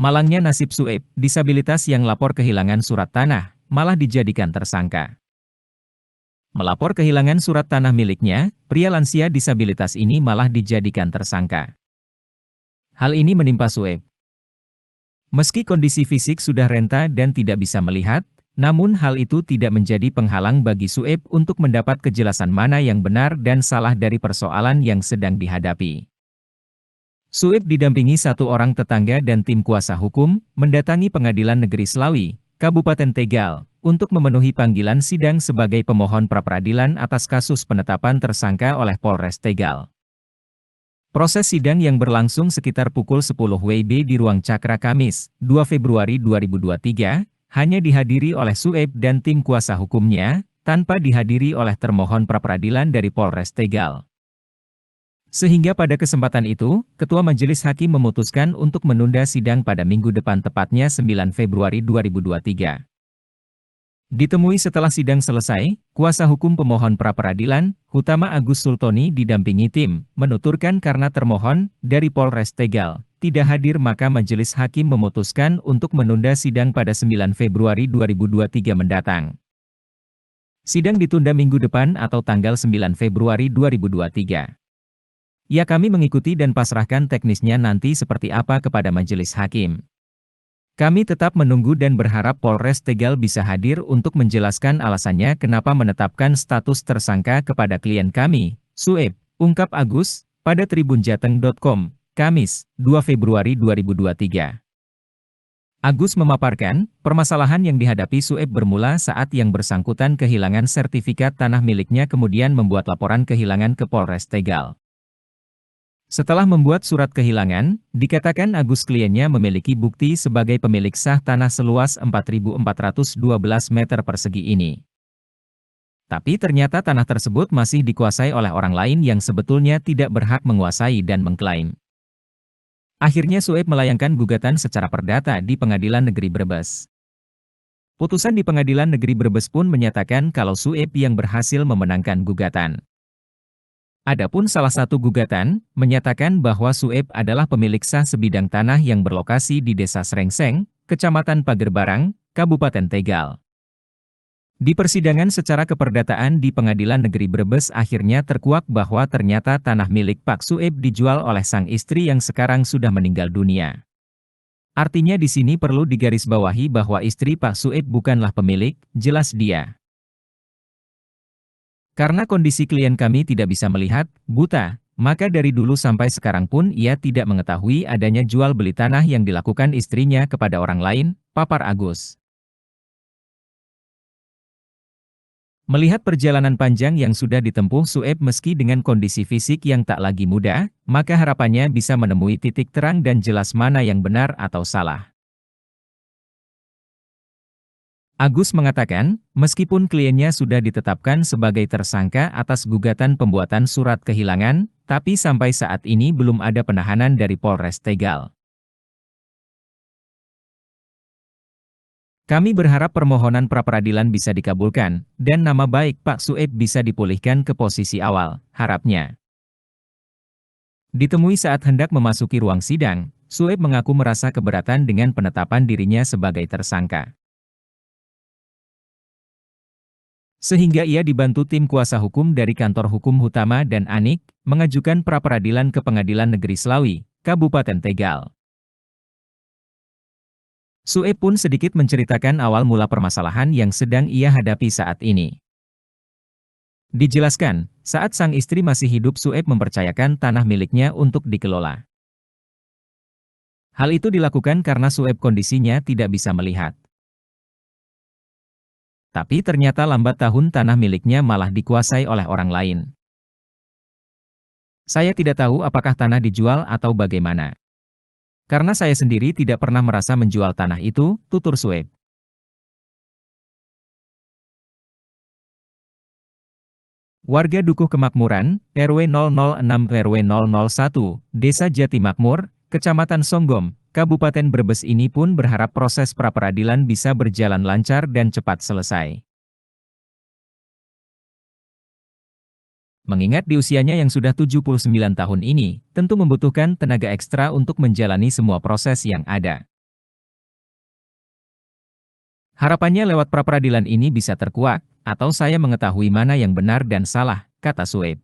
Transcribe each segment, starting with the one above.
Malangnya nasib Sueb, disabilitas yang lapor kehilangan surat tanah, malah dijadikan tersangka. Melapor kehilangan surat tanah miliknya, pria lansia disabilitas ini malah dijadikan tersangka. Hal ini menimpa Sueb. Meski kondisi fisik sudah renta dan tidak bisa melihat, namun hal itu tidak menjadi penghalang bagi Sueb untuk mendapat kejelasan mana yang benar dan salah dari persoalan yang sedang dihadapi. Sueb didampingi satu orang tetangga dan tim kuasa hukum, mendatangi Pengadilan Negeri Slawi, Kabupaten Tegal, untuk memenuhi panggilan sidang sebagai pemohon pra-peradilan atas kasus penetapan tersangka oleh Polres Tegal. Proses sidang yang berlangsung sekitar pukul 10 WIB di Ruang Cakra Kamis, 2 Februari 2023, hanya dihadiri oleh Sueb dan tim kuasa hukumnya, tanpa dihadiri oleh termohon pra-peradilan dari Polres Tegal. Sehingga pada kesempatan itu, Ketua Majelis Hakim memutuskan untuk menunda sidang pada minggu depan tepatnya 9 Februari 2023. Ditemui setelah sidang selesai, kuasa hukum pemohon pra-peradilan, Hutama Agus Sultoni didampingi tim, menuturkan karena termohon, dari Polres Tegal, tidak hadir maka Majelis Hakim memutuskan untuk menunda sidang pada 9 Februari 2023 mendatang. Sidang ditunda minggu depan atau tanggal 9 Februari 2023. Ya kami mengikuti dan pasrahkan teknisnya nanti seperti apa kepada Majelis Hakim. Kami tetap menunggu dan berharap Polres Tegal bisa hadir untuk menjelaskan alasannya kenapa menetapkan status tersangka kepada klien kami, Sueb, ungkap Agus, pada tribunjateng.com, Kamis, 2 Februari 2023. Agus memaparkan, permasalahan yang dihadapi Sueb bermula saat yang bersangkutan kehilangan sertifikat tanah miliknya kemudian membuat laporan kehilangan ke Polres Tegal. Setelah membuat surat kehilangan, dikatakan Agus kliennya memiliki bukti sebagai pemilik sah tanah seluas 4.412 meter persegi ini. Tapi ternyata tanah tersebut masih dikuasai oleh orang lain yang sebetulnya tidak berhak menguasai dan mengklaim. Akhirnya Sueb melayangkan gugatan secara perdata di Pengadilan Negeri Brebes. Putusan di Pengadilan Negeri Brebes pun menyatakan kalau Sueb yang berhasil memenangkan gugatan. Adapun salah satu gugatan, menyatakan bahwa Sueb adalah pemilik sah sebidang tanah yang berlokasi di Desa Srengseng, Kecamatan Pagerbarang, Kabupaten Tegal. Di persidangan secara keperdataan di Pengadilan Negeri Brebes akhirnya terkuak bahwa ternyata tanah milik Pak Sueb dijual oleh sang istri yang sekarang sudah meninggal dunia. Artinya di sini perlu digarisbawahi bahwa istri Pak Sueb bukanlah pemilik, jelas dia. Karena kondisi klien kami tidak bisa melihat, buta, maka dari dulu sampai sekarang pun ia tidak mengetahui adanya jual beli tanah yang dilakukan istrinya kepada orang lain, papar Agus. Melihat perjalanan panjang yang sudah ditempuh Sueb meski dengan kondisi fisik yang tak lagi mudah, maka harapannya bisa menemui titik terang dan jelas mana yang benar atau salah. Agus mengatakan, meskipun kliennya sudah ditetapkan sebagai tersangka atas gugatan pembuatan surat kehilangan, tapi sampai saat ini belum ada penahanan dari Polres Tegal. Kami berharap permohonan pra-peradilan bisa dikabulkan, dan nama baik Pak Sueb bisa dipulihkan ke posisi awal, harapnya. Ditemui saat hendak memasuki ruang sidang, Sueb mengaku merasa keberatan dengan penetapan dirinya sebagai tersangka. Sehingga ia dibantu tim kuasa hukum dari Kantor Hukum Hutama dan Anik, mengajukan pra-peradilan ke Pengadilan Negeri Slawi, Kabupaten Tegal. Sueb pun sedikit menceritakan awal mula permasalahan yang sedang ia hadapi saat ini. Dijelaskan, saat sang istri masih hidup Sueb mempercayakan tanah miliknya untuk dikelola. Hal itu dilakukan karena Sueb kondisinya tidak bisa melihat. Tapi ternyata lambat tahun tanah miliknya malah dikuasai oleh orang lain. Saya tidak tahu apakah tanah dijual atau bagaimana. Karena saya sendiri tidak pernah merasa menjual tanah itu, tutur Sueb. Warga Dukuh Kemakmuran, RW 006 RW 001, Desa Jati Makmur, Kecamatan Songgom, Kabupaten Brebes ini pun berharap proses pra-peradilan bisa berjalan lancar dan cepat selesai. Mengingat di usianya yang sudah 79 tahun ini, tentu membutuhkan tenaga ekstra untuk menjalani semua proses yang ada. Harapannya lewat pra-peradilan ini bisa terkuak, atau saya mengetahui mana yang benar dan salah, kata Sueb.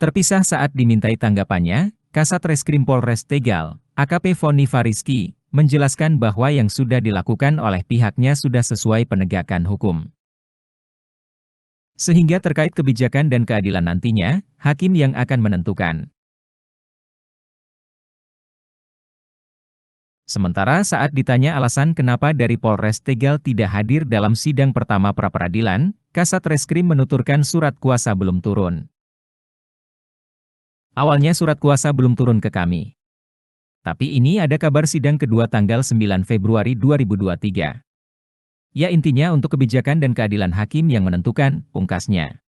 Terpisah saat dimintai tanggapannya, Kasat Reskrim Polres Tegal, AKP Foni Fariski, menjelaskan bahwa yang sudah dilakukan oleh pihaknya sudah sesuai penegakan hukum. Sehingga terkait kebijakan dan keadilan nantinya, hakim yang akan menentukan. Sementara saat ditanya alasan kenapa dari Polres Tegal tidak hadir dalam sidang pertama pra-peradilan, Kasat Reskrim menuturkan surat kuasa belum turun. Awalnya surat kuasa belum turun ke kami. Tapi ini ada kabar sidang kedua tanggal 9 Februari 2023. Ya intinya untuk kebijakan dan keadilan hakim yang menentukan, pungkasnya.